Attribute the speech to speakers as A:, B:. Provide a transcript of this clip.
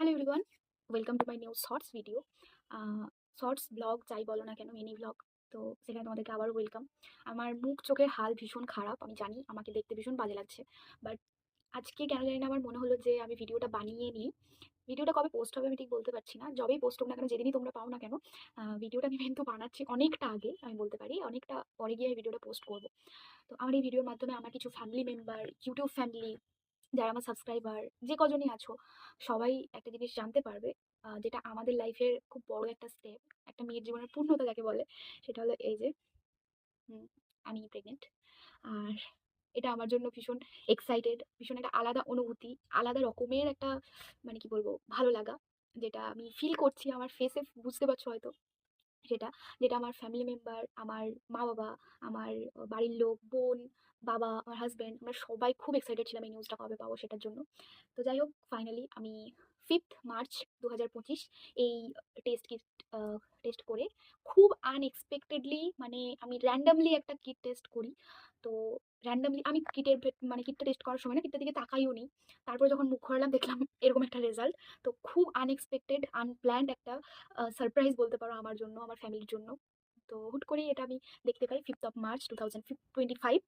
A: Hello everyone, welcome to my new shorts video. Shorts blog যাই বলো না কেন, মিনি ব্লগ। তো সেখানে তোমাদেরকে আবারও ওয়েলকাম। আমার মুখ চোখের হাল ভীষণ খারাপ, আমি জানি আমাকে দেখতে ভীষণ বাজে লাগছে। বাট আজকে কেন জানি না আমার মনে হলো যে আমি ভিডিওটা বানিয়ে নিই। ভিডিওটা কবে পোস্ট হবে আমি ঠিক বলতে পারছি না, যবেই পোস্ট হোক না কেন, যেদিনই তোমরা পাও না কেন, ভিডিওটা আমি কিন্তু বানাচ্ছি অনেকটা আগে, আমি বলতে পারি অনেকটা পরে গিয়ে আমি ভিডিওটা পোস্ট করবো। তো আমার এই ভিডিওর মাধ্যমে আমার কিছু ফ্যামিলি মেম্বার, ইউটিউব ফ্যামিলি, যারা আমার সাবস্ক্রাইবার, যে কজনই আছো, সবাই একটা জিনিস জানতে পারবে, যেটা আমাদের লাইফের খুব বড় একটা স্টেপ, একটা মেয়ের জীবনের পূর্ণতা যাকে বলে। সেটা হলো এই যে হুম, আমি প্রেগনেন্ট। আর এটা আমার জন্য ভীষণ এক্সাইটেড, ভীষণ একটা আলাদা অনুভূতি, আলাদা রকমের একটা, মানে কি বলবো, ভালো লাগা, যেটা আমি ফিল করছি আমার ফেসে, বুঝতে পারছো হয়তো সেটা, যেটা আমার ফ্যামিলি মেম্বার, আমার মা-বাবা, আমার বাড়ির লোক, বোন, বাবা, আমার হাসব্যান্ড, আমরা সবাই খুব এক্সাইটেড ছিলাম এই নিউজটা কবে পাবো সেটার জন্য। তো যাই হোক, ফাইনালি আমি 5th মার্চ 2025 এই টেস্ট কিট টেস্ট করে, খুব আনএক্সপেক্টেডলি, মানে আমি র্যান্ডমলি একটা কিট টেস্ট করি। তো র্যান্ডমলি আমি মানে কিটটা টেস্ট করার সময় না কিটটার দিকে তাকাইও নি। তারপরে যখন মুখ খোলালাম দেখলাম এরকম একটা রেজাল্ট। তো খুব আনএক্সপেক্টেড, আনপ্ল্যান্ড একটা সারপ্রাইজ বলতে পারো আমার জন্য, আমার ফ্যামিলির জন্য। তো হুট করেই এটা আমি দেখতে পাই 5th অফ মার্চ 2025।